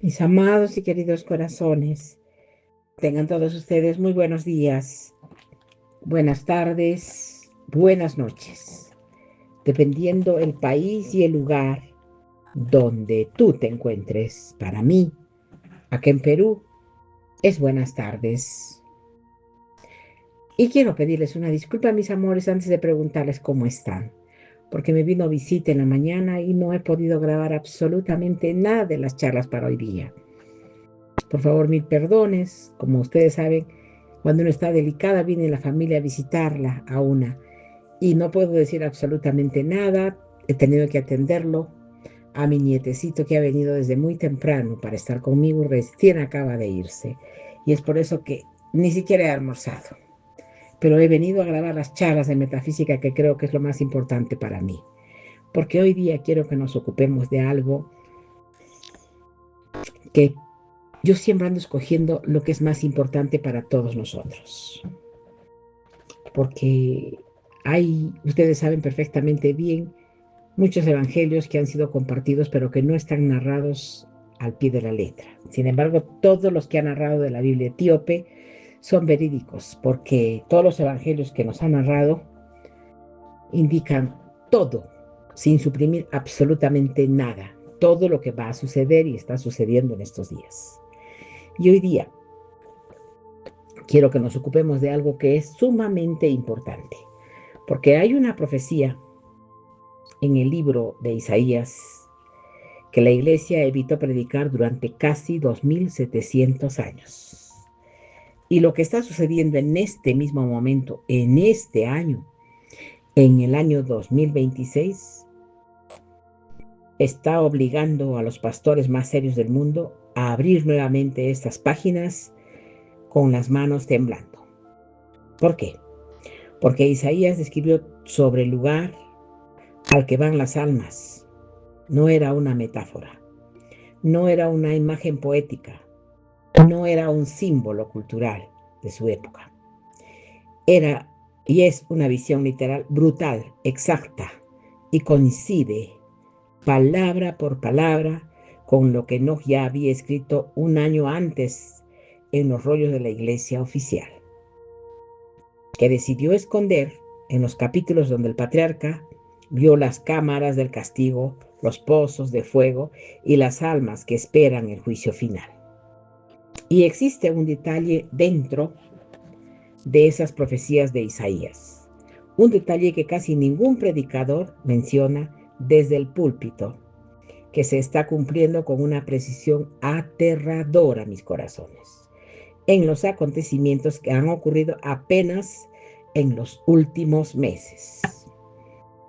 Mis amados y queridos corazones, tengan todos ustedes muy buenos días, buenas tardes, buenas noches, dependiendo el país y el lugar donde tú te encuentres. Para mí, aquí en Perú, es buenas tardes. Y quiero pedirles una disculpa, mis amores, antes de preguntarles cómo están, porque me vino visita en la mañana y no he podido grabar absolutamente nada de las charlas para hoy día. Por favor, mil perdones. Como ustedes saben, cuando uno está delicada, viene la familia a visitarla a una. Y no puedo decir absolutamente nada. He tenido que atenderlo a mi nietecito que ha venido desde muy temprano para estar conmigo. Recién acaba de irse. Y es por eso que ni siquiera he almorzado. Pero he venido a grabar las charlas de metafísica que creo que es lo más importante para mí. Porque hoy día quiero que nos ocupemos de algo que yo siempre ando escogiendo lo que es más importante para todos nosotros. Porque ustedes saben perfectamente bien, muchos evangelios que han sido compartidos, pero que no están narrados al pie de la letra. Sin embargo, todos los que han narrado de la Biblia etíope son verídicos, porque todos los evangelios que nos han narrado indican todo, sin suprimir absolutamente nada, todo lo que va a suceder y está sucediendo en estos días. Y hoy día quiero que nos ocupemos de algo que es sumamente importante, porque hay una profecía en el libro de Isaías que la iglesia evitó predicar durante casi 2700 años. Y lo que está sucediendo en este mismo momento, en este año, en el año 2026, está obligando a los pastores más serios del mundo a abrir nuevamente estas páginas con las manos temblando. ¿Por qué? Porque Isaías describió sobre el lugar al que van las almas. No era una metáfora, no era una imagen poética, no era un símbolo cultural de su época. Era y es una visión literal brutal, exacta, y coincide palabra por palabra con lo que Enoch ya había escrito un año antes en los rollos de la iglesia oficial, que decidió esconder en los capítulos donde el patriarca vio las cámaras del castigo, los pozos de fuego y las almas que esperan el juicio final. Y existe un detalle dentro de esas profecías de Isaías, un detalle que casi ningún predicador menciona desde el púlpito, que se está cumpliendo con una precisión aterradora, mis corazones, en los acontecimientos que han ocurrido apenas en los últimos meses.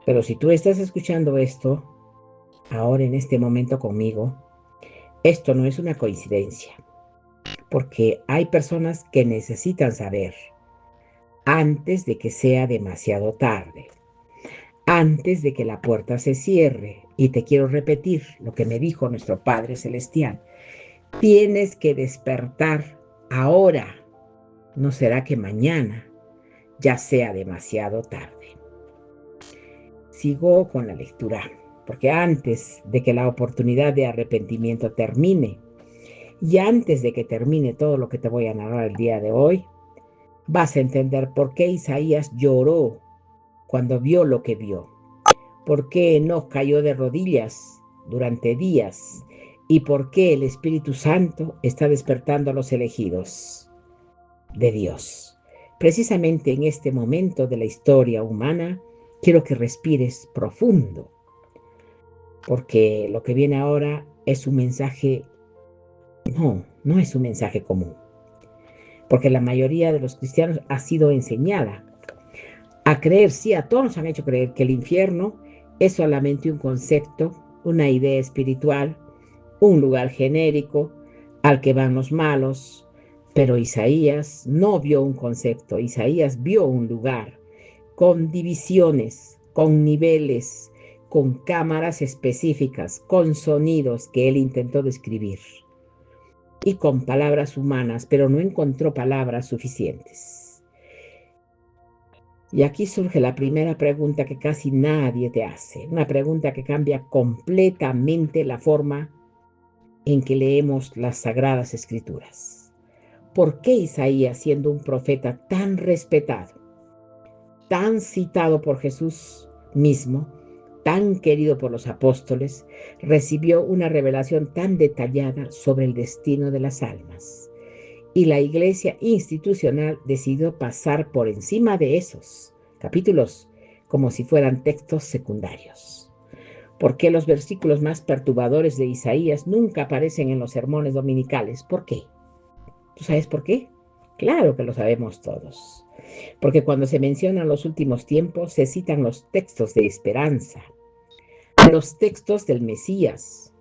Pero si tú estás escuchando esto, ahora en este momento conmigo, esto no es una coincidencia, porque hay personas que necesitan saber antes de que sea demasiado tarde, antes de que la puerta se cierre. Y te quiero repetir lo que me dijo nuestro Padre Celestial. Tienes que despertar ahora. No será que mañana ya sea demasiado tarde. Sigo con la lectura, porque antes de que la oportunidad de arrepentimiento termine, y antes de que termine todo lo que te voy a narrar el día de hoy, vas a entender por qué Isaías lloró cuando vio lo que vio, por qué Enoch cayó de rodillas durante días y por qué el Espíritu Santo está despertando a los elegidos de Dios. Precisamente en este momento de la historia humana, quiero que respires profundo, porque lo que viene ahora es un mensaje, no es un mensaje común, porque la mayoría de los cristianos ha sido enseñada a creer, sí, a todos nos han hecho creer que el infierno es solamente un concepto, una idea espiritual, un lugar genérico al que van los malos. Pero Isaías no vio un concepto, Isaías vio un lugar con divisiones, con niveles, con cámaras específicas, con sonidos que él intentó describir y con palabras humanas, pero no encontró palabras suficientes. Y aquí surge la primera pregunta que casi nadie te hace, una pregunta que cambia completamente la forma en que leemos las Sagradas Escrituras. ¿Por qué Isaías, siendo un profeta tan respetado, tan citado por Jesús mismo, tan querido por los apóstoles, recibió una revelación tan detallada sobre el destino de las almas? Y la iglesia institucional decidió pasar por encima de esos capítulos como si fueran textos secundarios. ¿Por qué los versículos más perturbadores de Isaías nunca aparecen en los sermones dominicales? ¿Por qué? ¿Tú sabes por qué? Claro que lo sabemos todos. Porque cuando se mencionan los últimos tiempos, se citan los textos de esperanza, los textos del Mesías,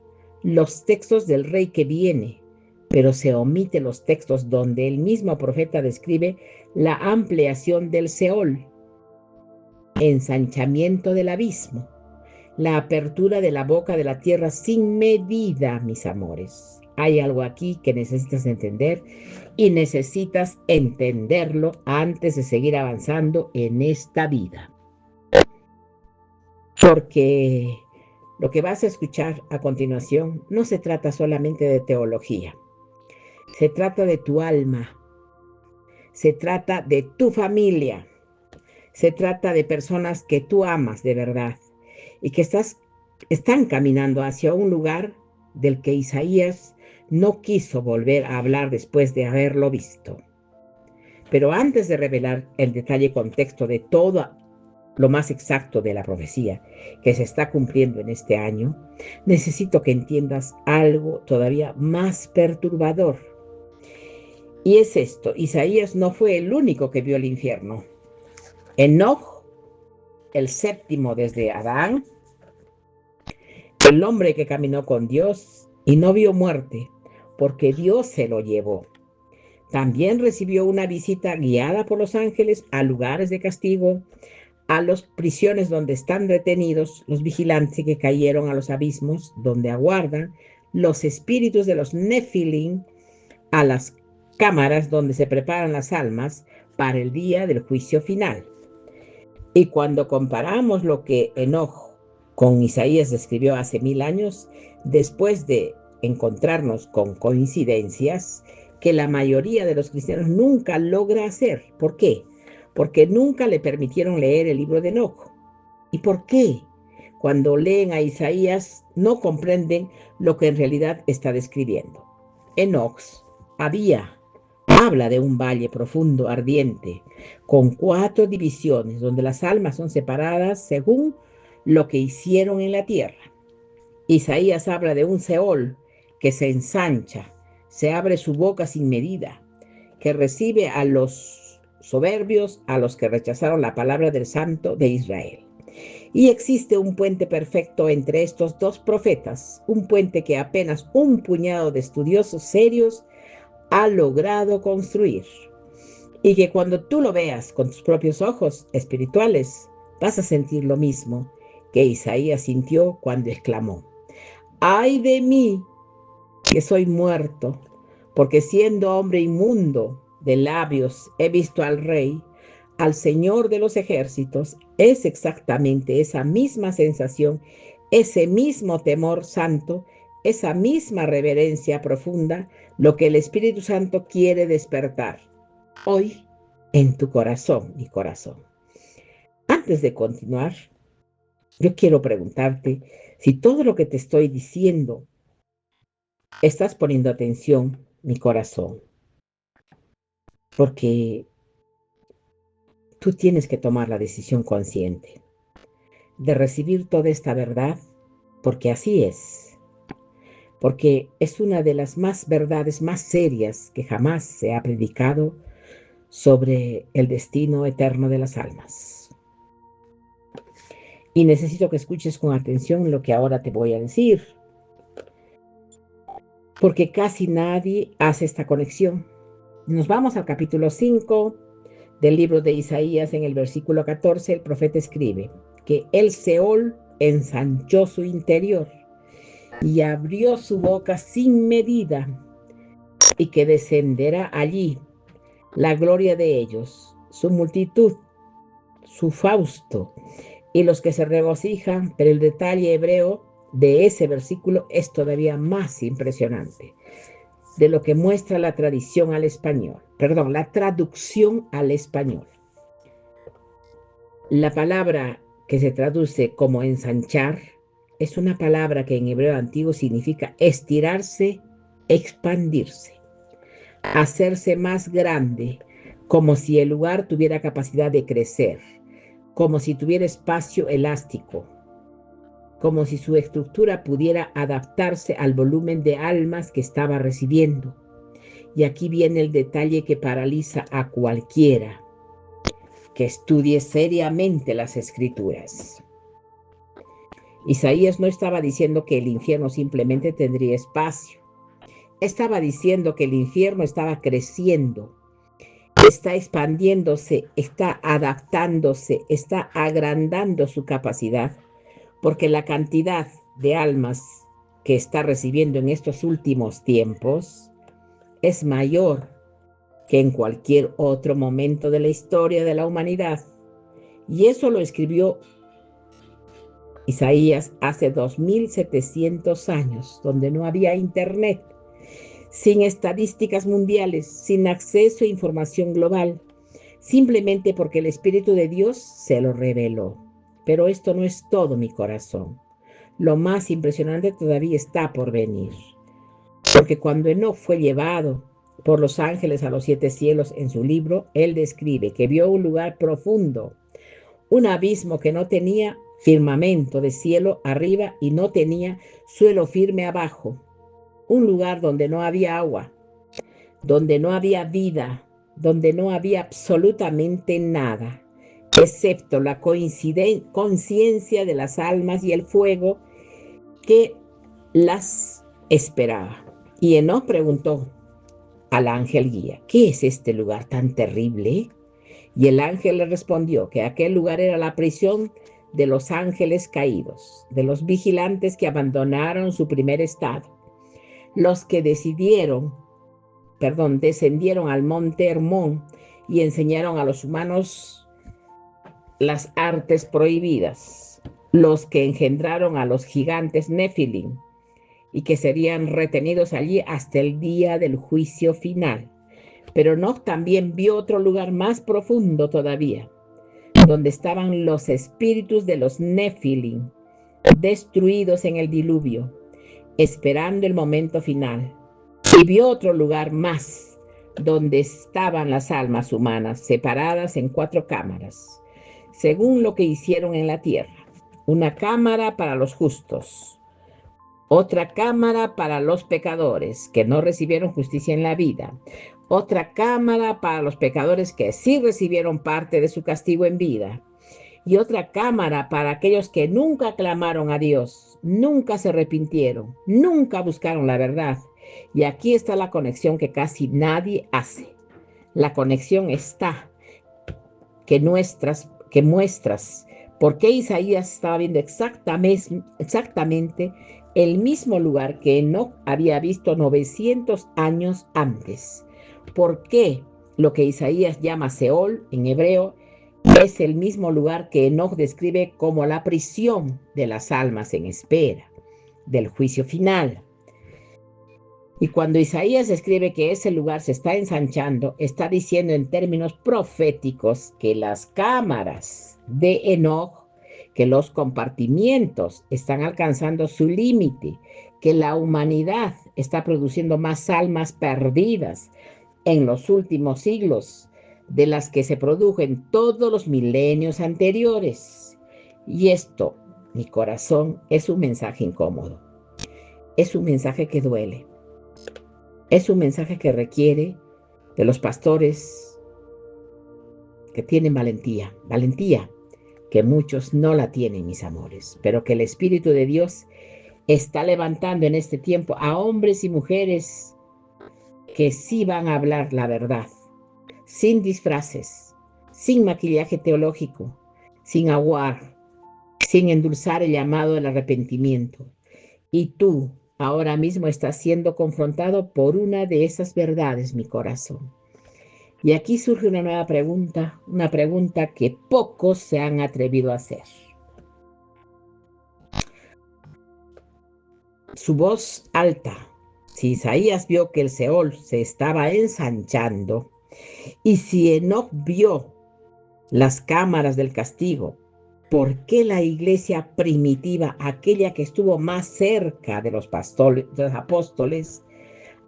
los textos del Rey que viene, pero se omiten los textos donde el mismo profeta describe la ampliación del Seol, ensanchamiento del abismo, la apertura de la boca de la tierra sin medida, mis amores. Hay algo aquí que necesitas entender y necesitas entenderlo antes de seguir avanzando en esta vida. Porque lo que vas a escuchar a continuación no se trata solamente de teología, se trata de tu alma, se trata de tu familia, se trata de personas que tú amas de verdad y que están caminando hacia un lugar del que Isaías no quiso volver a hablar después de haberlo visto. Pero antes de revelar el detalle y contexto de todo lo más exacto de la profecía que se está cumpliendo en este año, necesito que entiendas algo todavía más perturbador. Y es esto: Isaías no fue el único que vio el infierno. Enoc, el séptimo desde Adán, el hombre que caminó con Dios y no vio muerte, porque Dios se lo llevó. También recibió una visita guiada por los ángeles a lugares de castigo, a las prisiones donde están retenidos los vigilantes que cayeron a los abismos, donde aguardan los espíritus de los Nefilim, a las cámaras donde se preparan las almas para el día del juicio final. Y cuando comparamos lo que Enoc con Isaías describió hace 1000 años, después de encontrarnos con coincidencias que la mayoría de los cristianos nunca logra hacer. ¿Por qué? Porque nunca le permitieron leer el libro de Enoc. ¿Y por qué? Cuando leen a Isaías no comprenden lo que en realidad está describiendo. Enoc habla de un valle profundo, ardiente, con 4 divisiones, donde las almas son separadas según lo que hicieron en la tierra. Isaías habla de un Seol que se ensancha, se abre su boca sin medida, que recibe a los soberbios, a los que rechazaron la palabra del Santo de Israel. Y existe un puente perfecto entre estos dos profetas, un puente que apenas un puñado de estudiosos serios ha logrado construir. Y que cuando tú lo veas con tus propios ojos espirituales, vas a sentir lo mismo que Isaías sintió cuando exclamó: ¡ay de mí, que soy muerto! Porque siendo hombre inmundo de labios he visto al Rey, al Señor de los ejércitos. Es exactamente esa misma sensación, ese mismo temor santo, esa misma reverencia profunda, lo que el Espíritu Santo quiere despertar hoy en tu corazón, mi corazón. Antes de continuar, yo quiero preguntarte si todo lo que te estoy diciendo estás poniendo atención, mi corazón, porque tú tienes que tomar la decisión consciente de recibir toda esta verdad, porque así es, porque es una de las más verdades más serias que jamás se ha predicado sobre el destino eterno de las almas. Y necesito que escuches con atención lo que ahora te voy a decir, porque casi nadie hace esta conexión. Nos vamos al capítulo 5 del libro de Isaías. En el versículo 14, el profeta escribe que el Seol ensanchó su interior y abrió su boca sin medida, y que descenderá allí la gloria de ellos, su multitud, su fausto, y los que se regocijan. Pero el detalle hebreo de ese versículo es todavía más impresionante de lo que muestra la tradición al español, perdón, la traducción al español. La palabra que se traduce como ensanchar es una palabra que en hebreo antiguo significa estirarse, expandirse, hacerse más grande, como si el lugar tuviera capacidad de crecer, como si tuviera espacio elástico, como si su estructura pudiera adaptarse al volumen de almas que estaba recibiendo. Y aquí viene el detalle que paraliza a cualquiera que estudie seriamente las Escrituras. Isaías no estaba diciendo que el infierno simplemente tendría espacio. Estaba diciendo que el infierno estaba creciendo, está expandiéndose, está adaptándose, está agrandando su capacidad, porque la cantidad de almas que está recibiendo en estos últimos tiempos es mayor que en cualquier otro momento de la historia de la humanidad. Y eso lo escribió Isaías hace 2700 años, donde no había internet, sin estadísticas mundiales, sin acceso a información global, simplemente porque el Espíritu de Dios se lo reveló. Pero esto no es todo, mi corazón. Lo más impresionante todavía está por venir. Porque cuando Enoc fue llevado por los ángeles a los 7 cielos en su libro, él describe que vio un lugar profundo, un abismo que no tenía firmamento de cielo arriba y no tenía suelo firme abajo, un lugar donde no había agua, donde no había vida, donde no había absolutamente nada, excepto la conciencia de las almas y el fuego que las esperaba. Y Enoc preguntó al ángel guía, ¿qué es este lugar tan terrible? Y el ángel le respondió que aquel lugar era la prisión de los ángeles caídos, de los vigilantes que abandonaron su primer estado, los que descendieron al monte Hermón y enseñaron a los humanos las artes prohibidas, los que engendraron a los gigantes Nefilim y que serían retenidos allí hasta el día del juicio final. Pero Enoc también vio otro lugar más profundo todavía, donde estaban los espíritus de los Nefilim, destruidos en el diluvio, esperando el momento final. Y vio otro lugar más, donde estaban las almas humanas, separadas en 4 cámaras, según lo que hicieron en la tierra. Una cámara para los justos, otra cámara para los pecadores que no recibieron justicia en la vida, otra cámara para los pecadores que sí recibieron parte de su castigo en vida, y otra cámara para aquellos que nunca clamaron a Dios, nunca se arrepintieron, nunca buscaron la verdad. Y aquí está la conexión que casi nadie hace. La conexión está que muestras por qué Isaías estaba viendo exactamente el mismo lugar que Enoc había visto 900 años antes. ¿Por qué lo que Isaías llama Seol en hebreo es el mismo lugar que Enoc describe como la prisión de las almas en espera del juicio final? Y cuando Isaías escribe que ese lugar se está ensanchando, está diciendo en términos proféticos que las cámaras de Enoc, que los compartimientos están alcanzando su límite, que la humanidad está produciendo más almas perdidas en los últimos siglos de las que se produjo en todos los milenios anteriores. Y esto, mi corazón, es un mensaje incómodo, es un mensaje que duele. Es un mensaje que requiere de los pastores que tienen valentía, que muchos no la tienen, mis amores, pero que el Espíritu de Dios está levantando en este tiempo a hombres y mujeres que sí van a hablar la verdad, sin disfraces, sin maquillaje teológico, sin aguar, sin endulzar el llamado del arrepentimiento. Y tú ahora mismo estás siendo confrontado por una de esas verdades, mi corazón. Y aquí surge una nueva pregunta, una pregunta que pocos se han atrevido a hacer. su voz alta. Si Isaías vio que el Seol se estaba ensanchando, y si Enoc vio las cámaras del castigo, ¿por qué la iglesia primitiva, aquella que estuvo más cerca de los pastores, de los apóstoles,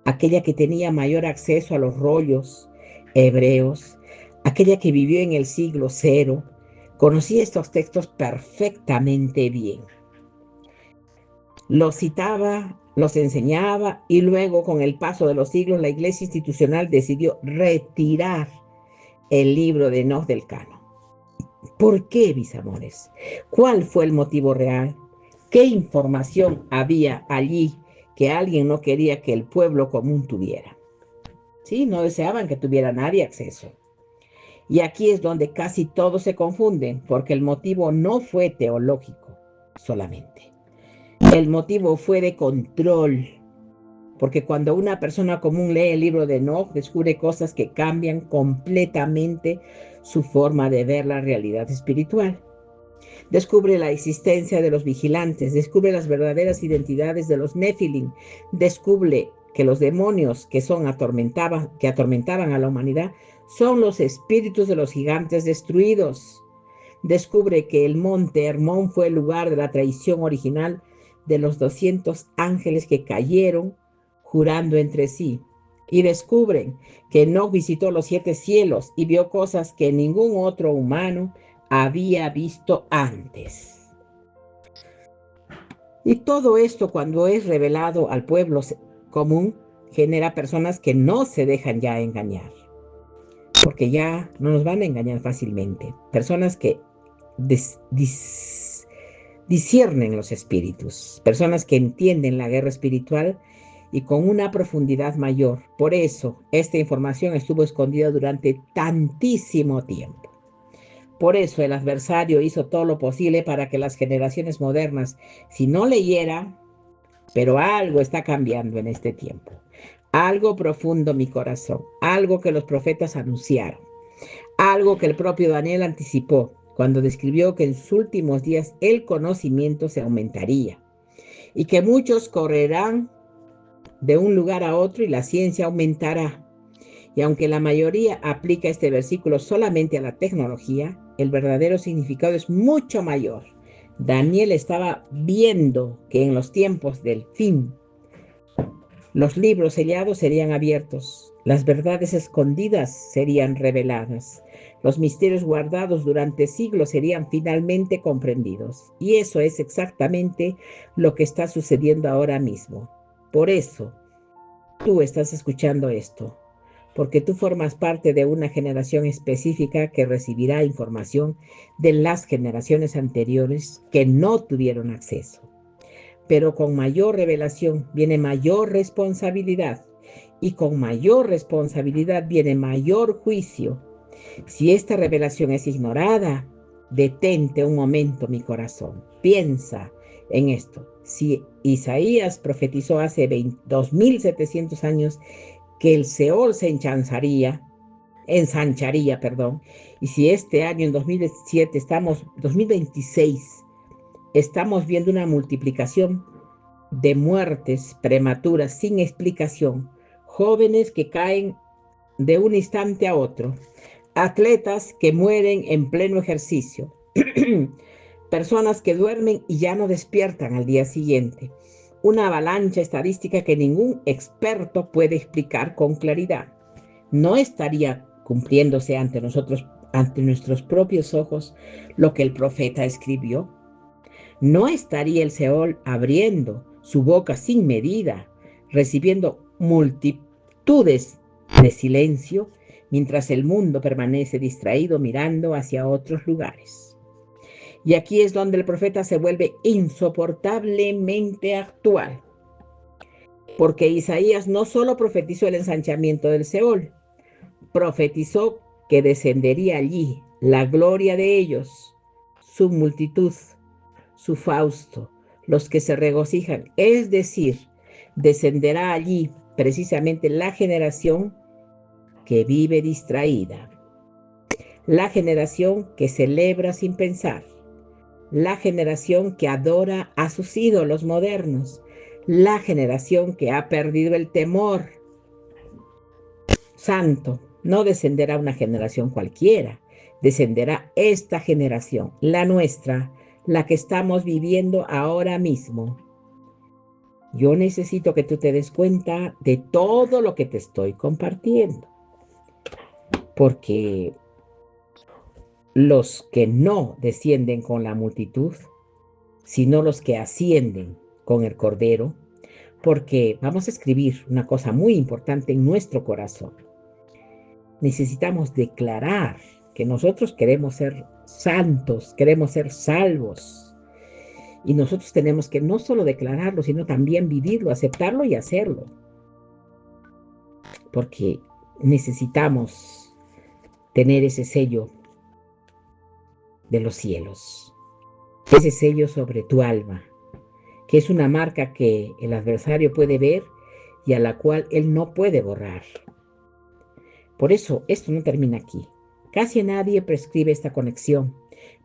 aquella que tenía mayor acceso a los rollos hebreos, aquella que vivió en el siglo cero, conocía estos textos perfectamente bien? Los citaba, los enseñaba y luego, con el paso de los siglos, la iglesia institucional decidió retirar el libro de Enoc del canon. ¿Por qué, mis amores? ¿Cuál fue el motivo real? ¿Qué información había allí que alguien no quería que el pueblo común tuviera? Sí, no deseaban que tuviera nadie acceso. Y aquí es donde casi todos se confunden, porque el motivo no fue teológico solamente. El motivo fue de control, porque cuando una persona común lee el libro de Enoc, descubre cosas que cambian completamente su forma de ver la realidad espiritual. Descubre la existencia de los vigilantes, descubre las verdaderas identidades de los Nefilim, descubre que los demonios que atormentaban a la humanidad son los espíritus de los gigantes destruidos. Descubre que el monte Hermón fue el lugar de la traición original de los 200 ángeles que cayeron jurando entre sí. Y descubren que Enoc visitó los 7 cielos y vio cosas que ningún otro humano había visto antes. Y todo esto, cuando es revelado al pueblo común, genera personas que no se dejan ya engañar, porque ya no nos van a engañar fácilmente. Personas que disciernen los espíritus, personas que entienden la guerra espiritual y con una profundidad mayor. Por eso, esta información estuvo escondida durante tantísimo tiempo. Por eso el adversario hizo todo lo posible para que las generaciones modernas, si no leyeran, pero algo está cambiando en este tiempo. Algo profundo en mi corazón, algo que los profetas anunciaron, algo que el propio Daniel anticipó cuando describió que en sus últimos días el conocimiento se aumentaría y que muchos correrán de un lugar a otro y la ciencia aumentará. Y aunque la mayoría aplica este versículo solamente a la tecnología, el verdadero significado es mucho mayor. Daniel estaba viendo que en los tiempos del fin, los libros sellados serían abiertos, las verdades escondidas serían reveladas, los misterios guardados durante siglos serían finalmente comprendidos. Y eso es exactamente lo que está sucediendo ahora mismo. Por eso, tú estás escuchando esto, porque tú formas parte de una generación específica que recibirá información de las generaciones anteriores que no tuvieron acceso. Pero con mayor revelación viene mayor responsabilidad, y con mayor responsabilidad viene mayor juicio. Si esta revelación es ignorada, detente un momento, mi corazón. Piensa en esto. Si Isaías profetizó hace 2700 años que el Seol se ensancharía, y si este año, en 2026, estamos viendo una multiplicación de muertes prematuras sin explicación, jóvenes que caen de un instante a otro, atletas que mueren en pleno ejercicio, personas que duermen y ya no despiertan al día siguiente, una avalancha estadística que ningún experto puede explicar con claridad. ¿No estaría cumpliéndose ante nosotros, ante nuestros propios ojos, lo que el profeta escribió? ¿No estaría el Seol abriendo su boca sin medida, recibiendo multitudes de silencio, mientras el mundo permanece distraído mirando hacia otros lugares? Y aquí es donde el profeta se vuelve insoportablemente actual, porque Isaías no solo profetizó el ensanchamiento del Seol, profetizó que descendería allí la gloria de ellos, su multitud, su fausto, los que se regocijan, es decir, descenderá allí precisamente la generación que vive distraída, la generación que celebra sin pensar, la generación que adora a sus ídolos modernos, la generación que ha perdido el temor santo. No descenderá una generación cualquiera, descenderá esta generación, la nuestra, la que estamos viviendo ahora mismo. Yo necesito que tú te des cuenta de todo lo que te estoy compartiendo, porque los que no descienden con la multitud, sino los que ascienden con el Cordero, porque vamos a escribir una cosa muy importante en nuestro corazón. Necesitamos declarar que nosotros queremos ser santos, queremos ser salvos. Y nosotros tenemos que no solo declararlo, sino también vivirlo, aceptarlo y hacerlo. Porque necesitamos tener ese sello de los cielos, ese sello sobre tu alma, que es una marca que el adversario puede ver y a la cual él no puede borrar. Por eso, esto no termina aquí. Casi nadie prescribe esta conexión,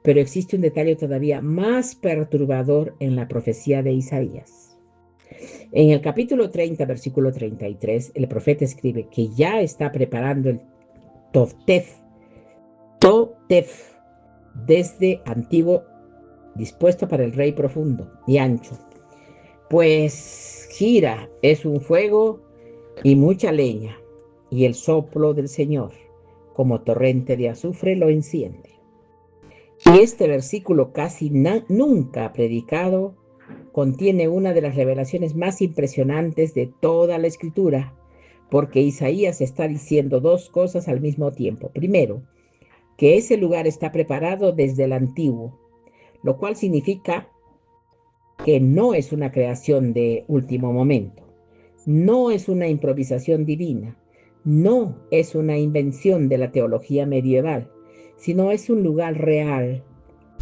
pero existe un detalle todavía más perturbador en la profecía de Isaías. En el capítulo 30, versículo 33, el profeta escribe que ya está preparando el Totef, desde antiguo, dispuesto para el rey profundo y ancho. Pues gira, es un fuego y mucha leña, y el soplo del Señor, como torrente de azufre, lo enciende. Y este versículo casi nunca predicado contiene una de las revelaciones más impresionantes de toda la Escritura, porque Isaías está diciendo dos cosas al mismo tiempo. Primero, que ese lugar está preparado desde el antiguo, lo cual significa que no es una creación de último momento, no es una improvisación divina, no es una invención de la teología medieval, sino es un lugar real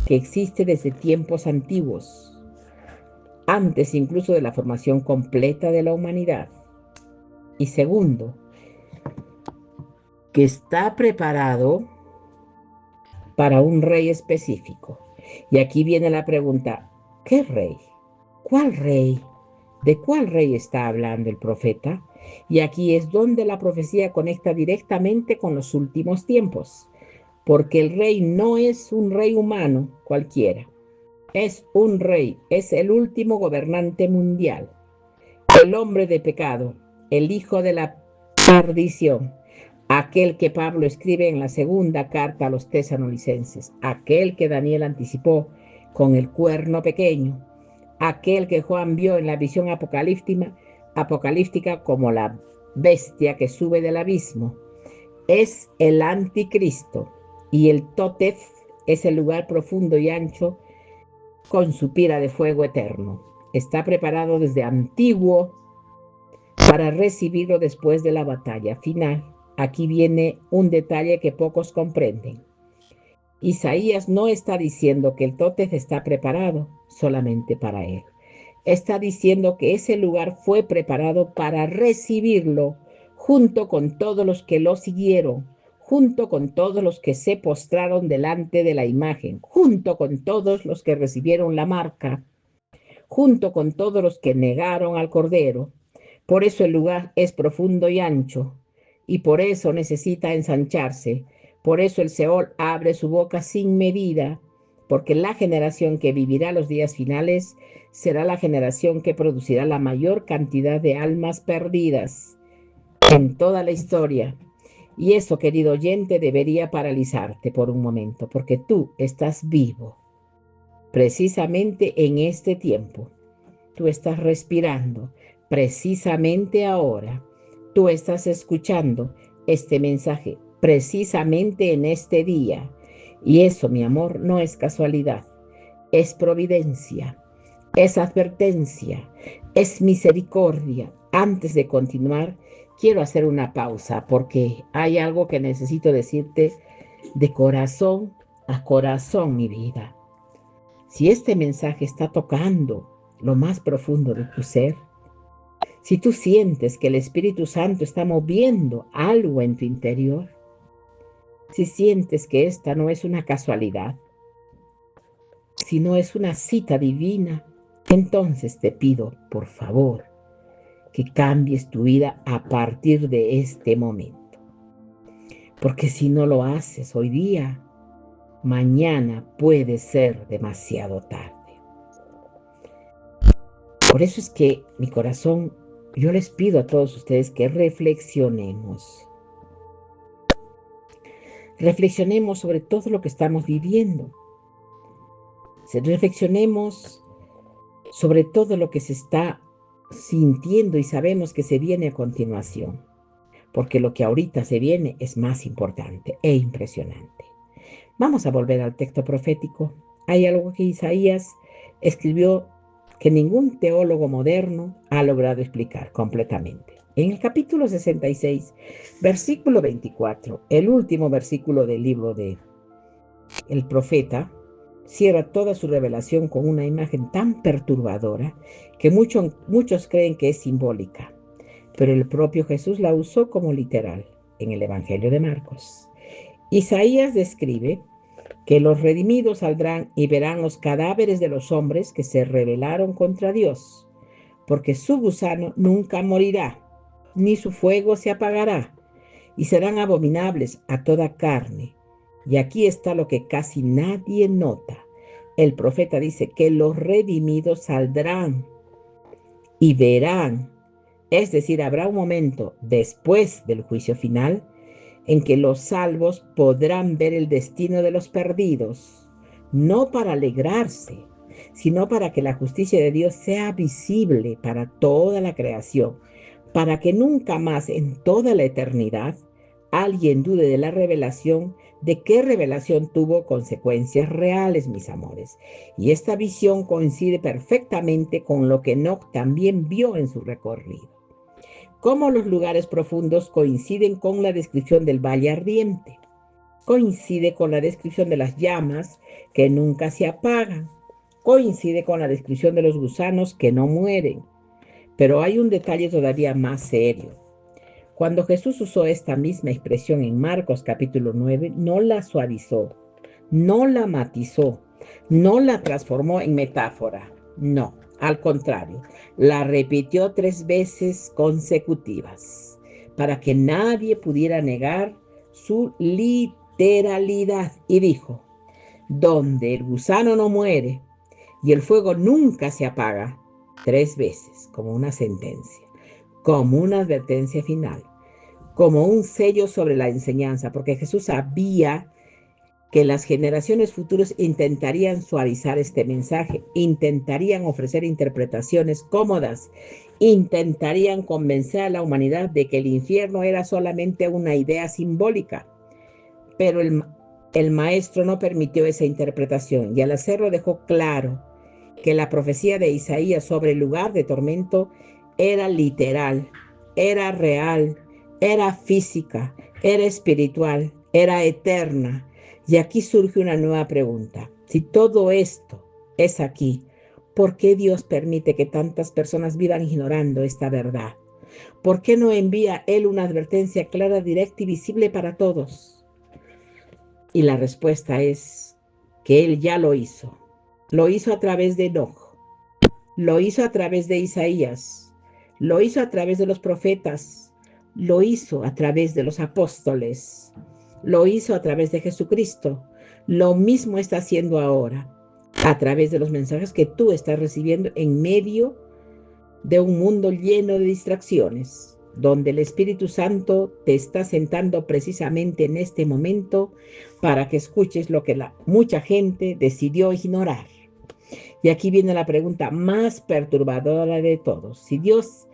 que existe desde tiempos antiguos, antes incluso de la formación completa de la humanidad. Y segundo, que está preparado para un rey específico. Y aquí viene la pregunta, ¿qué rey? ¿Cuál rey? ¿De cuál rey está hablando el profeta? Y aquí es donde la profecía conecta directamente con los últimos tiempos, porque el rey no es un rey humano cualquiera, es un rey, es el último gobernante mundial, el hombre de pecado, el hijo de la perdición, aquel que Pablo escribe en la segunda carta a los tesalonicenses, aquel que Daniel anticipó con el cuerno pequeño, aquel que Juan vio en la visión apocalíptica como la bestia que sube del abismo. Es el anticristo, y el Totef es el lugar profundo y ancho con su pira de fuego eterno. Está preparado desde antiguo para recibirlo después de la batalla final. Aquí viene un detalle que pocos comprenden. Isaías no está diciendo que el Totef está preparado solamente para él. Está diciendo que ese lugar fue preparado para recibirlo junto con todos los que lo siguieron, junto con todos los que se postraron delante de la imagen, junto con todos los que recibieron la marca, junto con todos los que negaron al Cordero. Por eso el lugar es profundo y ancho, y por eso necesita ensancharse. Por eso el Seol abre su boca sin medida, porque la generación que vivirá los días finales será la generación que producirá la mayor cantidad de almas perdidas en toda la historia. Y eso, querido oyente, debería paralizarte por un momento, porque tú estás vivo precisamente en este tiempo. Tú estás respirando precisamente ahora. Tú estás escuchando este mensaje precisamente en este día. Y eso, mi amor, no es casualidad, es providencia, es advertencia, es misericordia. Antes de continuar, quiero hacer una pausa porque hay algo que necesito decirte de corazón a corazón, mi vida. Si este mensaje está tocando lo más profundo de tu ser, si tú sientes que el Espíritu Santo está moviendo algo en tu interior, si sientes que esta no es una casualidad, sino es una cita divina, Entonces te pido, por favor, que cambies tu vida a partir de este momento. Porque si no lo haces hoy día, mañana puede ser demasiado tarde. Por eso es que mi corazón, yo les pido a todos ustedes que reflexionemos. Reflexionemos sobre todo lo que estamos viviendo. Reflexionemos sobre todo lo que se está sintiendo y sabemos que se viene a continuación. Porque lo que ahorita se viene es más importante e impresionante. Vamos a volver al texto profético. Hay algo que Isaías escribió que ningún teólogo moderno ha logrado explicar completamente. En el capítulo 66, versículo 24, el último versículo del libro de el profeta, cierra toda su revelación con una imagen tan perturbadora que muchos creen que es simbólica, pero el propio Jesús la usó como literal en el Evangelio de Marcos. Isaías describe que los redimidos saldrán y verán los cadáveres de los hombres que se rebelaron contra Dios, porque su gusano nunca morirá, ni su fuego se apagará, y serán abominables a toda carne. Y aquí está lo que casi nadie nota. El profeta dice que los redimidos saldrán y verán, es decir, habrá un momento después del juicio final en que los salvos podrán ver el destino de los perdidos, no para alegrarse, sino para que la justicia de Dios sea visible para toda la creación, para que nunca más en toda la eternidad alguien dude de la revelación, de qué revelación tuvo consecuencias reales, mis amores. Y esta visión coincide perfectamente con lo que Enoc también vio en su recorrido. Cómo los lugares profundos coinciden con la descripción del valle ardiente, coincide con la descripción de las llamas que nunca se apagan, coincide con la descripción de los gusanos que no mueren. Pero hay un detalle todavía más serio. Cuando Jesús usó esta misma expresión en Marcos capítulo 9, no la suavizó, no la matizó, no la transformó en metáfora, no, al contrario, la repitió 3 veces consecutivas para que nadie pudiera negar su literalidad. Y dijo, donde el gusano no muere y el fuego nunca se apaga, 3 veces, como una sentencia, como una advertencia final, como un sello sobre la enseñanza, porque Jesús sabía que las generaciones futuras intentarían suavizar este mensaje, intentarían ofrecer interpretaciones cómodas, intentarían convencer a la humanidad de que el infierno era solamente una idea simbólica. Pero el maestro no permitió esa interpretación y al hacerlo dejó claro que la profecía de Isaías sobre el lugar de tormento era literal, era real, era física, era espiritual, era eterna. Y aquí surge una nueva pregunta. Si todo esto es aquí, ¿por qué Dios permite que tantas personas vivan ignorando esta verdad? ¿Por qué no envía Él una advertencia clara, directa y visible para todos? Y la respuesta es que Él ya lo hizo. Lo hizo a través de Enoc, lo hizo a través de Isaías, lo hizo a través de los profetas, lo hizo a través de los apóstoles, lo hizo a través de Jesucristo. Lo mismo está haciendo ahora a través de los mensajes que tú estás recibiendo en medio de un mundo lleno de distracciones, donde el Espíritu Santo te está sentando precisamente en este momento para que escuches lo que mucha gente decidió ignorar. Y aquí viene la pregunta más perturbadora de todos. Si Dios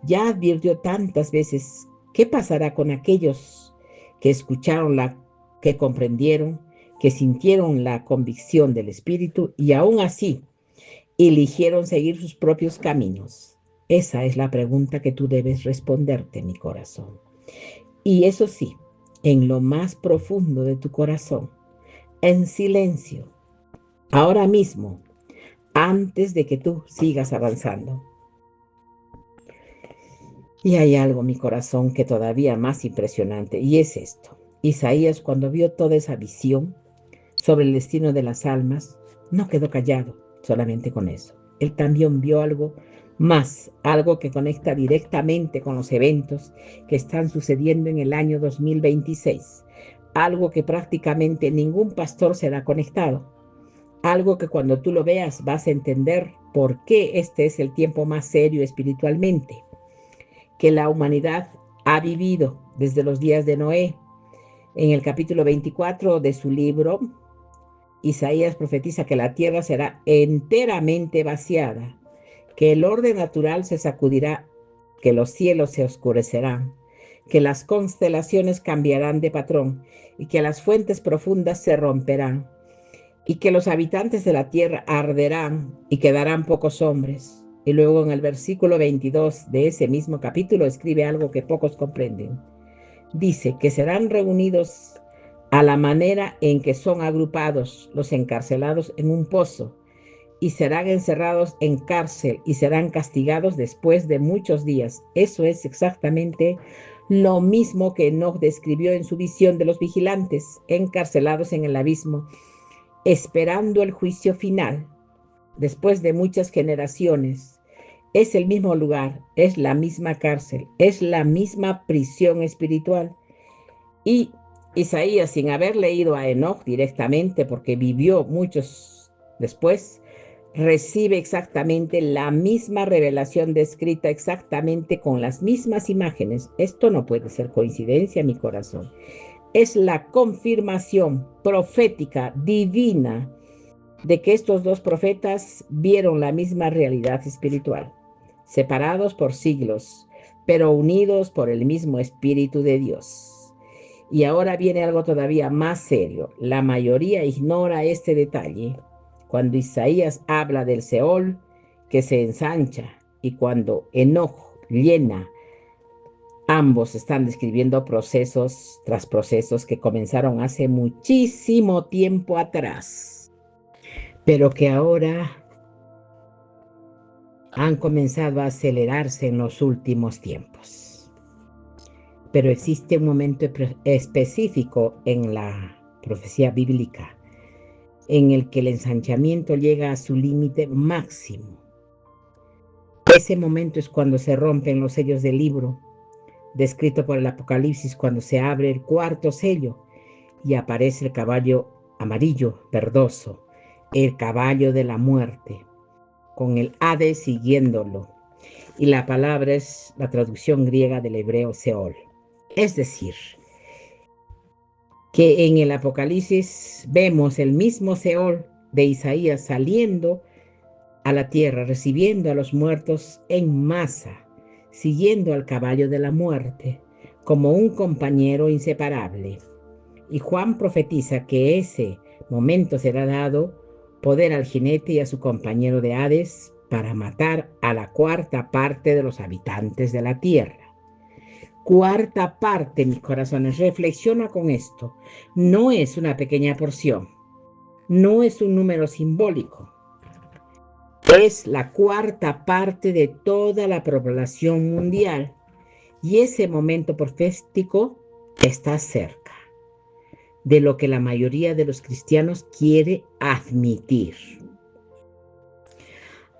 ya advirtió tantas veces, ¿qué pasará con aquellos que escucharon, que comprendieron, que sintieron la convicción del Espíritu y aún así eligieron seguir sus propios caminos? Esa es la pregunta que tú debes responderte, mi corazón. Y eso sí, en lo más profundo de tu corazón, en silencio, ahora mismo, antes de que tú sigas avanzando. Y hay algo, mi corazón, que todavía más impresionante, y es esto. Isaías, cuando vio toda esa visión sobre el destino de las almas, no quedó callado solamente con eso. él también vio algo más, algo que conecta directamente con los eventos que están sucediendo en el año 2026, algo que prácticamente ningún pastor será conectado, algo que cuando tú lo veas vas a entender por qué este es el tiempo más serio espiritualmente, que la humanidad ha vivido desde los días de Noé. En el capítulo 24 de su libro, Isaías profetiza que la tierra será enteramente vaciada, que el orden natural se sacudirá, que los cielos se oscurecerán, que las constelaciones cambiarán de patrón y que las fuentes profundas se romperán y que los habitantes de la tierra arderán y quedarán pocos hombres. Y luego en el versículo 22 de ese mismo capítulo escribe algo que pocos comprenden. Dice que serán reunidos a la manera en que son agrupados los encarcelados en un pozo, y serán encerrados en cárcel y serán castigados después de muchos días. Eso es exactamente lo mismo que Enoch describió en su visión de los vigilantes encarcelados en el abismo, esperando el juicio final, después de muchas generaciones. Es el mismo lugar, es la misma cárcel, es la misma prisión espiritual. Y Isaías, sin haber leído a Enoch directamente, porque vivió muchos después, recibe exactamente la misma revelación descrita exactamente con las mismas imágenes. Esto no puede ser coincidencia, mi corazón. Es la confirmación profética, divina, de que estos dos profetas vieron la misma realidad espiritual, separados por siglos, pero unidos por el mismo Espíritu de Dios. Y ahora viene algo todavía más serio. La mayoría ignora este detalle. Cuando Isaías habla del Seol que se ensancha y cuando Enoch llena, ambos están describiendo procesos tras procesos que comenzaron hace muchísimo tiempo atrás, pero que ahora han comenzado a acelerarse en los últimos tiempos. Pero existe un momento específico en la profecía bíblica en el que el ensanchamiento llega a su límite máximo. Ese momento es cuando se rompen los sellos del libro, descrito por el Apocalipsis, cuando se abre el cuarto sello y aparece el caballo amarillo, verdoso, el caballo de la muerte, con el Hades siguiéndolo. Y la palabra es la traducción griega del hebreo Seol. Es decir, que en el Apocalipsis vemos el mismo Seol de Isaías saliendo a la tierra, recibiendo a los muertos en masa, siguiendo al caballo de la muerte, como un compañero inseparable. Y Juan profetiza que ese momento será dado poder al jinete y a su compañero de Hades para matar a la cuarta parte de los habitantes de la tierra. Cuarta parte, mis corazones, reflexiona con esto. No es una pequeña porción, no es un número simbólico. Es la cuarta parte de toda la población mundial y ese momento profético está cerca de lo que la mayoría de los cristianos quiere admitir.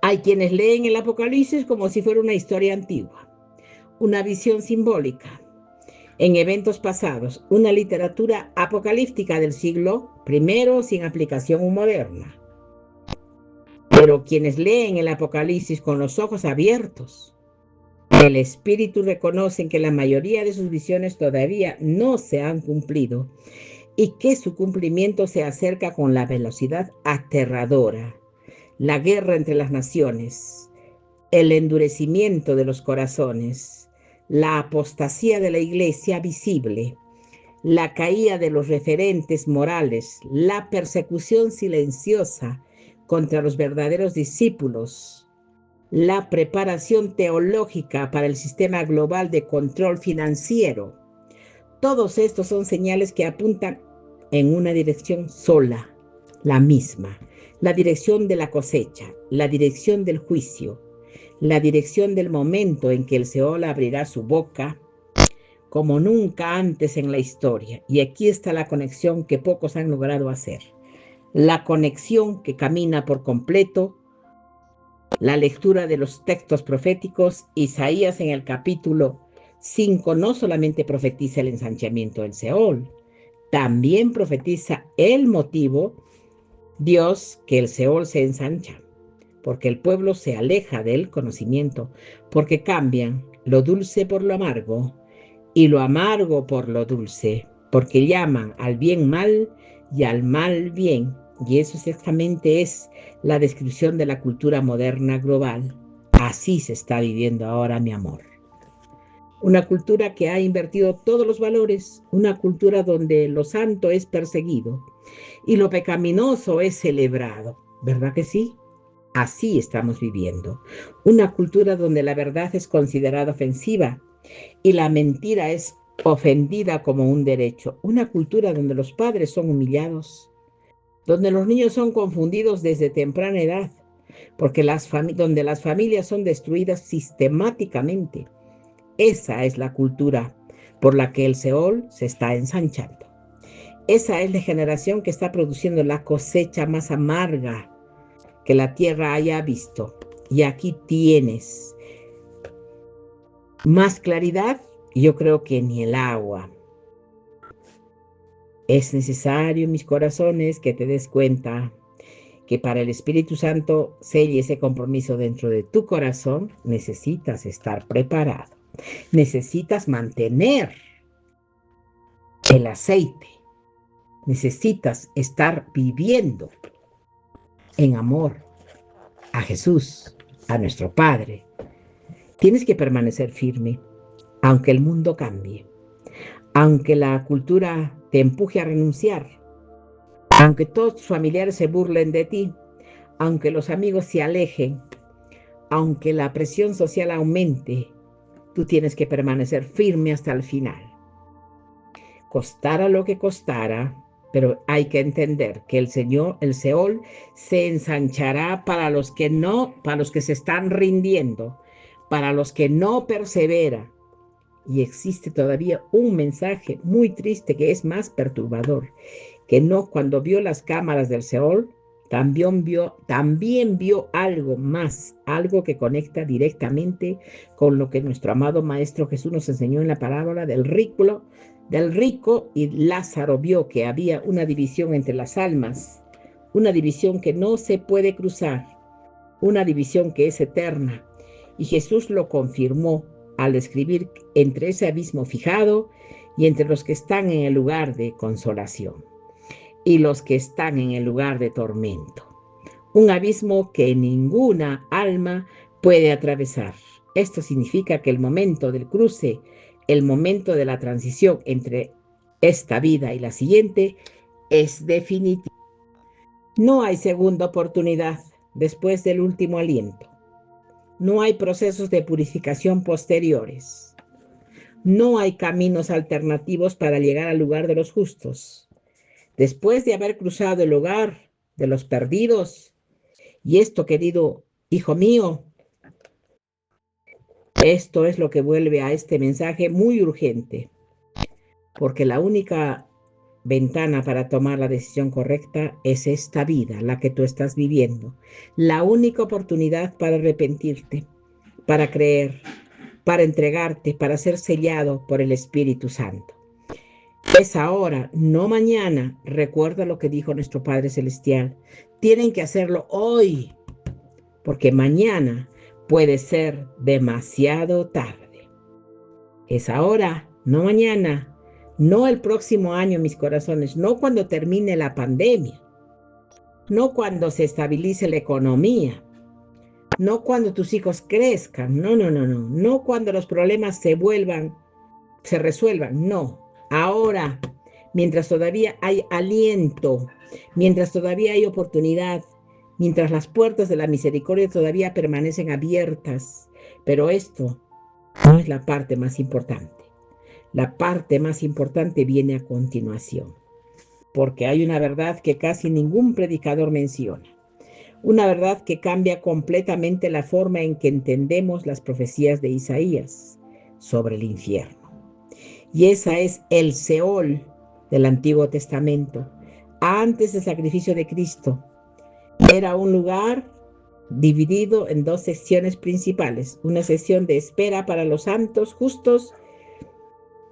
Hay quienes leen el Apocalipsis como si fuera una historia antigua, una visión simbólica en eventos pasados, una literatura apocalíptica del siglo I sin aplicación moderna. Pero quienes leen el Apocalipsis con los ojos abiertos, el Espíritu reconocen que la mayoría de sus visiones todavía no se han cumplido y que su cumplimiento se acerca con la velocidad aterradora. La guerra entre las naciones, el endurecimiento de los corazones, la apostasía de la iglesia visible, la caída de los referentes morales, la persecución silenciosa contra los verdaderos discípulos, la preparación teológica para el sistema global de control financiero. Todos estos son señales que apuntan en una dirección sola, la misma, la dirección de la cosecha, la dirección del juicio, la dirección del momento en que el Seol abrirá su boca como nunca antes en la historia. Y aquí está la conexión que pocos han logrado hacer. La conexión que camina por completo la lectura de los textos proféticos, Isaías en el capítulo 5 no solamente profetiza el ensanchamiento del Seol, también profetiza el motivo, Dios, que el Seol se ensancha, porque el pueblo se aleja del conocimiento, porque cambian lo dulce por lo amargo y lo amargo por lo dulce, porque llaman al bien mal y al mal bien. Y eso exactamente es la descripción de la cultura moderna global. Así se está viviendo ahora, mi amor. Una cultura que ha invertido todos los valores, una cultura donde lo santo es perseguido y lo pecaminoso es celebrado. ¿Verdad que sí? Así estamos viviendo. Una cultura donde la verdad es considerada ofensiva y la mentira es ofendida como un derecho. Una cultura donde los padres son humillados, donde los niños son confundidos desde temprana edad, porque donde las familias son destruidas sistemáticamente. Esa es la cultura por la que el Seol se está ensanchando. Esa es la generación que está produciendo la cosecha más amarga que la tierra haya visto. Y aquí tienes más claridad, yo creo que ni el agua. Es necesario, mis corazones, que te des cuenta que para el Espíritu Santo selle ese compromiso dentro de tu corazón, necesitas estar preparado. Necesitas mantener el aceite. Necesitas estar viviendo en amor a Jesús, a nuestro Padre. Tienes que permanecer firme, aunque el mundo cambie, aunque la cultura te empuje a renunciar, aunque todos tus familiares se burlen de ti, aunque los amigos se alejen, aunque la presión social aumente, tú tienes que permanecer firme hasta el final. Costara lo que costara, pero hay que entender que el Seol, se ensanchará para los que se están rindiendo, para los que no perseveran. Y existe todavía un mensaje muy triste que es más perturbador, que no cuando vio las cámaras del Seol, también vio algo más, algo que conecta directamente con lo que nuestro amado Maestro Jesús nos enseñó en la parábola del rico y Lázaro. Vio que había una división entre las almas, una división que no se puede cruzar, una división que es eterna. Y Jesús lo confirmó al escribir entre ese abismo fijado y entre los que están en el lugar de consolación y los que están en el lugar de tormento. Un abismo que ninguna alma puede atravesar. Esto significa que el momento del cruce, el momento de la transición entre esta vida y la siguiente, es definitivo. No hay segunda oportunidad después del último aliento. No hay procesos de purificación posteriores. No hay caminos alternativos para llegar al lugar de los justos. Después de haber cruzado el lugar de los perdidos, y esto, querido hijo mío, esto es lo que vuelve a este mensaje muy urgente, porque la única ventana para tomar la decisión correcta es esta vida, la que tú estás viviendo. La única oportunidad para arrepentirte, para creer, para entregarte, para ser sellado por el Espíritu Santo. Es ahora, no mañana. Recuerda lo que dijo nuestro Padre Celestial. Tienen que hacerlo hoy, porque mañana puede ser demasiado tarde. Es ahora, no mañana, no el próximo año, mis corazones, no cuando termine la pandemia, no cuando se estabilice la economía, no cuando tus hijos crezcan, no cuando los problemas se resuelvan, no, ahora, mientras todavía hay aliento, mientras todavía hay oportunidad, mientras las puertas de la misericordia todavía permanecen abiertas. Pero esto no es la parte más importante. La parte más importante viene a continuación, porque hay una verdad que casi ningún predicador menciona. Una verdad que cambia completamente la forma en que entendemos las profecías de Isaías sobre el infierno. Y esa es el Seol del Antiguo Testamento. Antes del sacrificio de Cristo, era un lugar dividido en dos secciones principales, una sección de espera para los santos justos,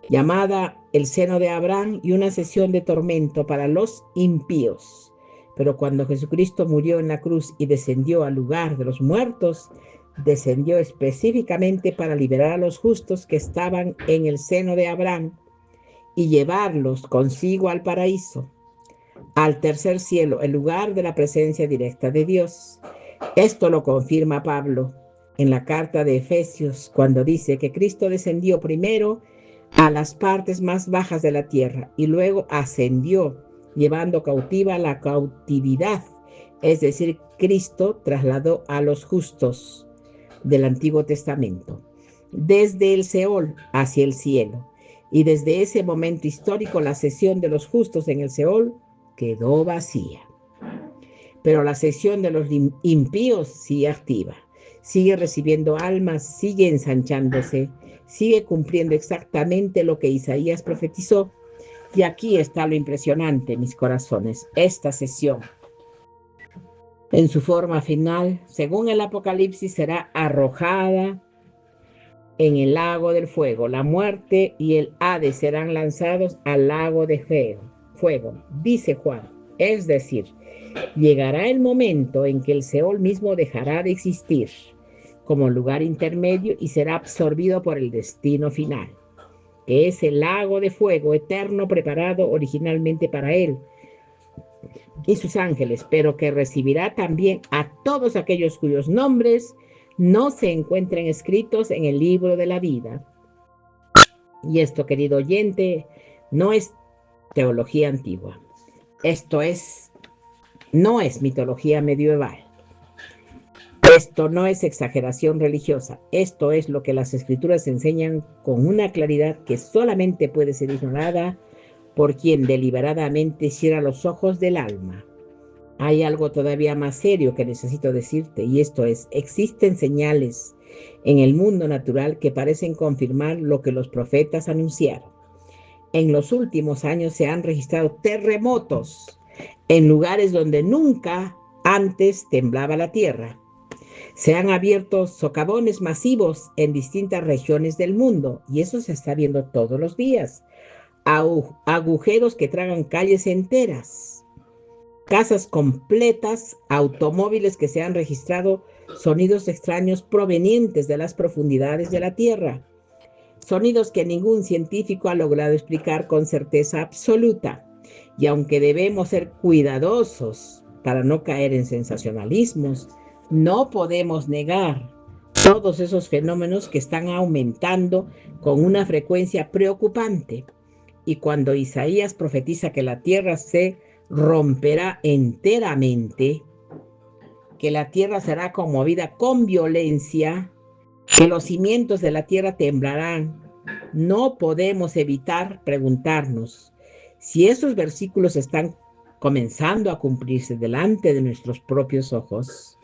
llamada el seno de Abraham, y una sección de tormento para los impíos. Pero cuando Jesucristo murió en la cruz y descendió al lugar de los muertos, descendió específicamente para liberar a los justos que estaban en el seno de Abraham y llevarlos consigo al paraíso, al tercer cielo, el lugar de la presencia directa de Dios. Esto lo confirma Pablo en la carta de Efesios, cuando dice que Cristo descendió primero a las partes más bajas de la tierra y luego ascendió, llevando cautiva la cautividad. Es decir, Cristo trasladó a los justos del Antiguo Testamento desde el Seol hacia el cielo. Y desde ese momento histórico, la sección de los justos en el Seol quedó vacía. Pero la sección de los impíos sigue activa, sigue recibiendo almas, sigue ensanchándose, sigue cumpliendo exactamente lo que Isaías profetizó. Y aquí está lo impresionante, mis corazones, esta sección. En su forma final, según el Apocalipsis, será arrojada en el lago del fuego. La muerte y el Hades serán lanzados al lago de fuego, dice Juan. Es decir, llegará el momento en que el Seol mismo dejará de existir como lugar intermedio y será absorbido por el destino final, que es el lago de fuego eterno preparado originalmente para él y sus ángeles, pero que recibirá también a todos aquellos cuyos nombres no se encuentren escritos en el libro de la vida. Y esto, querido oyente, no es teología antigua. Esto no es mitología medieval. Esto no es exageración religiosa. Esto es lo que las escrituras enseñan con una claridad que solamente puede ser ignorada por quien deliberadamente cierra los ojos del alma. Hay algo todavía más serio que necesito decirte, y esto es: existen señales en el mundo natural que parecen confirmar lo que los profetas anunciaron. En los últimos años se han registrado terremotos en lugares donde nunca antes temblaba la tierra. Se han abierto socavones masivos en distintas regiones del mundo, y eso se está viendo todos los días. Agujeros que tragan calles enteras, casas completas, automóviles que se han registrado sonidos extraños provenientes de las profundidades de la tierra, sonidos que ningún científico ha logrado explicar con certeza absoluta. Y aunque debemos ser cuidadosos para no caer en sensacionalismos, no podemos negar todos esos fenómenos que están aumentando con una frecuencia preocupante. Y cuando Isaías profetiza que la tierra se romperá enteramente, que la tierra será conmovida con violencia, que los cimientos de la tierra temblarán, no podemos evitar preguntarnos si esos versículos están comenzando a cumplirse delante de nuestros propios ojos,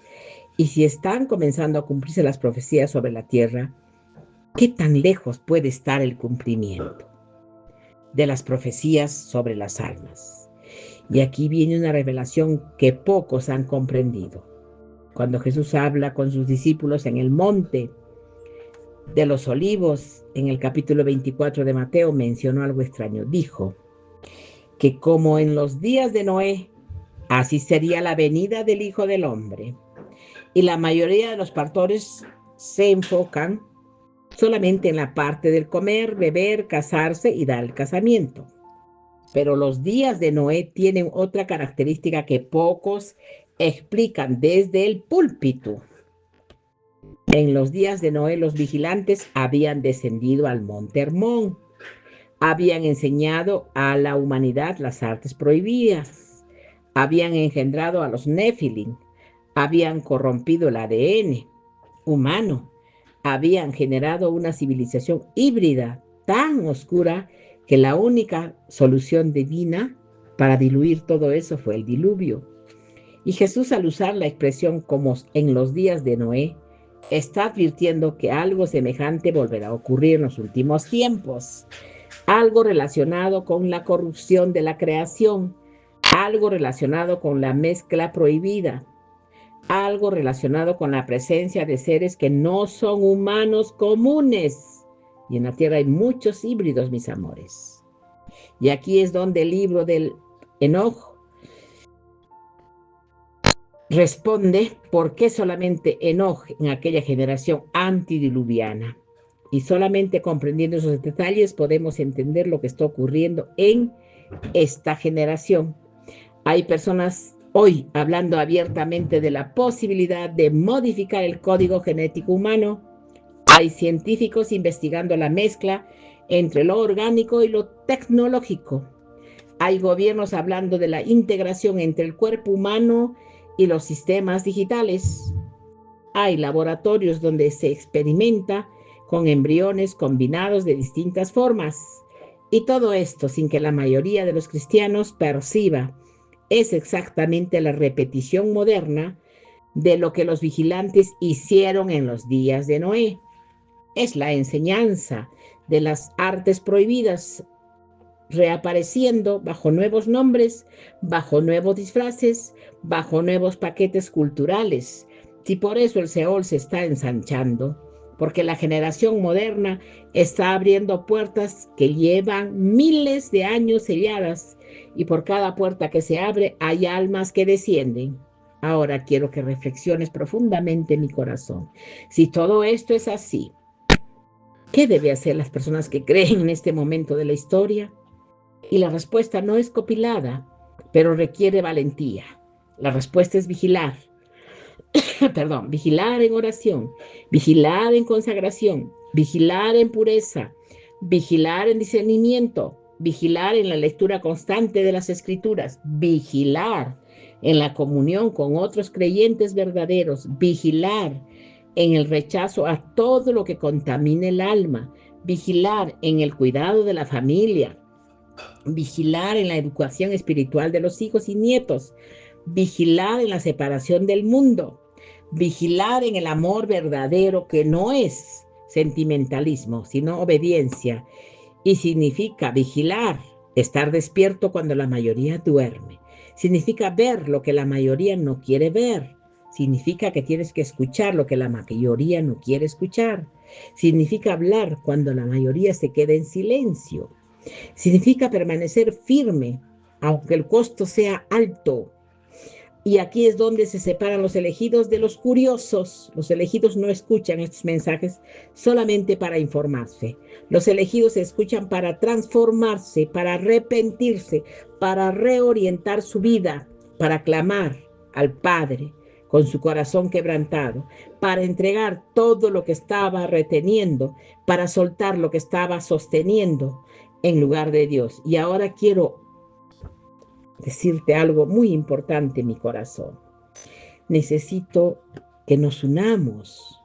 y si están comenzando a cumplirse las profecías sobre la tierra, ¿qué tan lejos puede estar el cumplimiento de las profecías sobre las almas? Y aquí viene una revelación que pocos han comprendido. Cuando Jesús habla con sus discípulos en el monte de los Olivos, en el capítulo 24 de Mateo, mencionó algo extraño. Dijo que como en los días de Noé, así sería la venida del Hijo del Hombre. Y la mayoría de los pastores se enfocan solamente en la parte del comer, beber, casarse y dar el casamiento. Pero los días de Noé tienen otra característica que pocos explican desde el púlpito. En los días de Noé, los vigilantes habían descendido al monte Hermón, habían enseñado a la humanidad las artes prohibidas, habían engendrado a los Nefilim, habían corrompido el ADN humano, habían generado una civilización híbrida tan oscura que la única solución divina para diluir todo eso fue el diluvio. Y Jesús, al usar la expresión como en los días de Noé, está advirtiendo que algo semejante volverá a ocurrir en los últimos tiempos. Algo relacionado con la corrupción de la creación, algo relacionado con la mezcla prohibida, algo relacionado con la presencia de seres que no son humanos comunes. Y en la Tierra hay muchos híbridos, mis amores. Y aquí es donde el libro del Enoch responde por qué solamente Enoch en aquella generación antidiluviana. Y solamente comprendiendo esos detalles podemos entender lo que está ocurriendo en esta generación. Hay personas hoy hablando abiertamente de la posibilidad de modificar el código genético humano. Hay científicos investigando la mezcla entre lo orgánico y lo tecnológico. Hay gobiernos hablando de la integración entre el cuerpo humano y los sistemas digitales. Hay laboratorios donde se experimenta con embriones combinados de distintas formas. Y todo esto sin que la mayoría de los cristianos perciba. Es exactamente la repetición moderna de lo que los vigilantes hicieron en los días de Noé. Es la enseñanza de las artes prohibidas reapareciendo bajo nuevos nombres, bajo nuevos disfraces, bajo nuevos paquetes culturales. Si por eso el Seol se está ensanchando, porque la generación moderna está abriendo puertas que llevan miles de años selladas y por cada puerta que se abre hay almas que descienden. Ahora quiero que reflexiones profundamente en mi corazón. Si todo esto es así, ¿qué deben hacer las personas que creen en este momento de la historia? Y la respuesta no es copilada, pero requiere valentía. La respuesta es vigilar, perdón, vigilar en oración, vigilar en consagración, vigilar en pureza, vigilar en discernimiento, vigilar en la lectura constante de las escrituras, vigilar en la comunión con otros creyentes verdaderos, vigilar en el rechazo a todo lo que contamine el alma, vigilar en el cuidado de la familia, vigilar en la educación espiritual de los hijos y nietos, vigilar en la separación del mundo, vigilar en el amor verdadero que no es sentimentalismo, sino obediencia. Y significa vigilar, estar despierto cuando la mayoría duerme. Significa ver lo que la mayoría no quiere ver. Significa que tienes que escuchar lo que la mayoría no quiere escuchar. Significa hablar cuando la mayoría se queda en silencio. Significa permanecer firme, aunque el costo sea alto. Y aquí es donde se separan los elegidos de los curiosos. Los elegidos no escuchan estos mensajes solamente para informarse. Los elegidos se escuchan para transformarse, para arrepentirse, para reorientar su vida, para clamar al Padre con su corazón quebrantado, para entregar todo lo que estaba reteniendo, para soltar lo que estaba sosteniendo en lugar de Dios. Y ahora quiero decirte algo muy importante en mi corazón. Necesito que nos unamos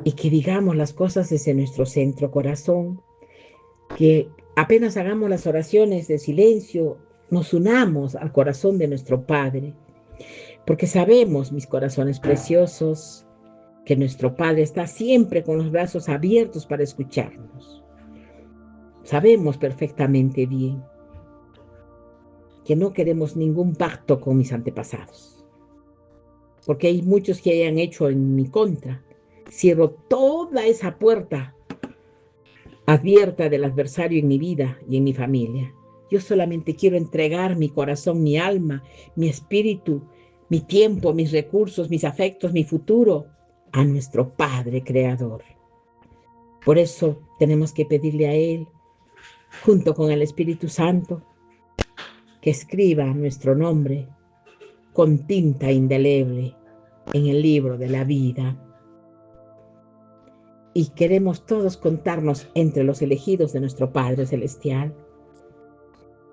y que digamos las cosas desde nuestro centro corazón, que apenas hagamos las oraciones de silencio, nos unamos al corazón de nuestro Padre, porque sabemos, mis corazones preciosos, que nuestro Padre está siempre con los brazos abiertos para escucharnos. Sabemos perfectamente bien que no queremos ningún pacto con mis antepasados, porque hay muchos que hayan hecho en mi contra. Cierro toda esa puerta abierta del adversario en mi vida y en mi familia. Yo solamente quiero entregar mi corazón, mi alma, mi espíritu, mi tiempo, mis recursos, mis afectos, mi futuro a nuestro Padre Creador. Por eso tenemos que pedirle a Él, junto con el Espíritu Santo, que escriba nuestro nombre con tinta indeleble en el libro de la vida. Y queremos todos contarnos entre los elegidos de nuestro Padre Celestial.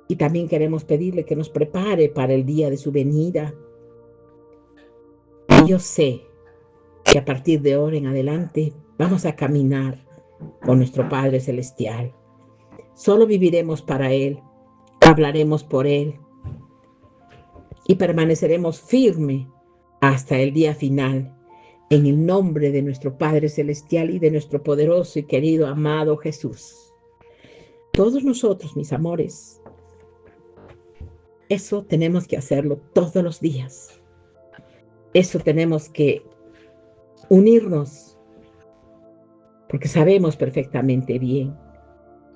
Y también queremos pedirle que nos prepare para el día de su venida. Y yo sé que a partir de ahora en adelante vamos a caminar con nuestro Padre Celestial. Solo viviremos para Él, hablaremos por Él y permaneceremos firmes hasta el día final. En el nombre de nuestro Padre Celestial y de nuestro poderoso y querido amado Jesús. Todos nosotros, mis amores, eso tenemos que hacerlo todos los días. eso tenemos que unirnos, porque sabemos perfectamente bien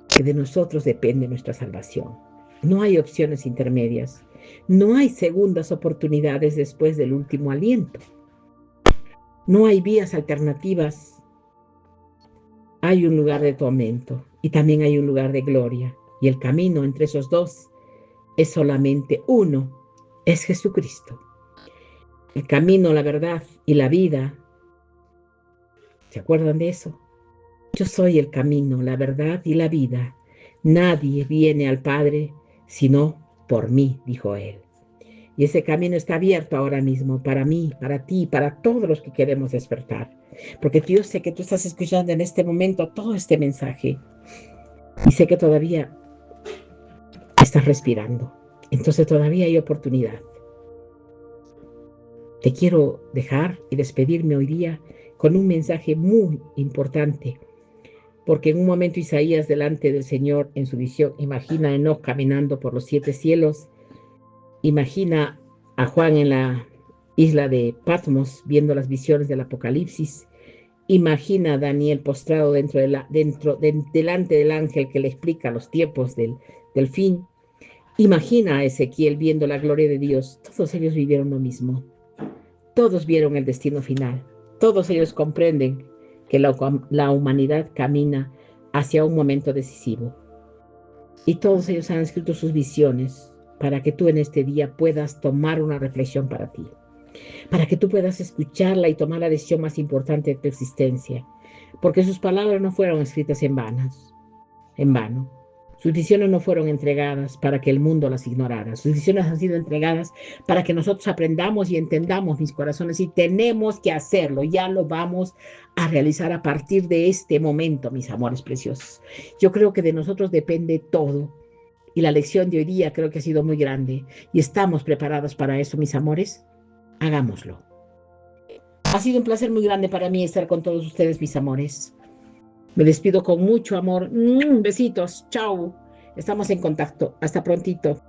que de nosotros depende nuestra salvación. No hay opciones intermedias, no hay segundas oportunidades después del último aliento, no hay vías alternativas. Hay un lugar de tormento y también hay un lugar de gloria, y el camino entre esos dos es solamente uno, es Jesucristo. El camino, la verdad y la vida. ¿Se acuerdan de eso? Yo soy el camino, la verdad y la vida. Nadie viene al Padre sino por mí, dijo él. Y ese camino está abierto ahora mismo para mí, para ti, para todos los que queremos despertar. Porque yo sé que tú estás escuchando en este momento todo este mensaje y sé que todavía estás respirando. Entonces todavía hay oportunidad. Te quiero dejar y despedirme hoy día con un mensaje muy importante, porque en un momento Isaías delante del Señor en su visión imagina a Enoc caminando por los 7 cielos, imagina a Juan en la isla de Patmos viendo las visiones del Apocalipsis, imagina a Daniel postrado delante del ángel que le explica los tiempos del fin, imagina a Ezequiel viendo la gloria de Dios. Todos ellos vivieron lo mismo. Todos vieron el destino final. Todos ellos comprenden que la humanidad camina hacia un momento decisivo. Y todos ellos han escrito sus visiones para que tú en este día puedas tomar una reflexión para ti, para que tú puedas escucharla y tomar la decisión más importante de tu existencia, porque sus palabras no fueron escritas en vano. Sus visiones no fueron entregadas para que el mundo las ignorara. Sus visiones han sido entregadas para que nosotros aprendamos y entendamos, mis corazones, y tenemos que hacerlo. Ya lo vamos a realizar a partir de este momento, mis amores preciosos. Yo creo que de nosotros depende todo. Y la lección de hoy día creo que ha sido muy grande. Y estamos preparados para eso, mis amores. Hagámoslo. Ha sido un placer muy grande para mí estar con todos ustedes, mis amores. Me despido con mucho amor. Besitos. Chao. Estamos en contacto. Hasta prontito.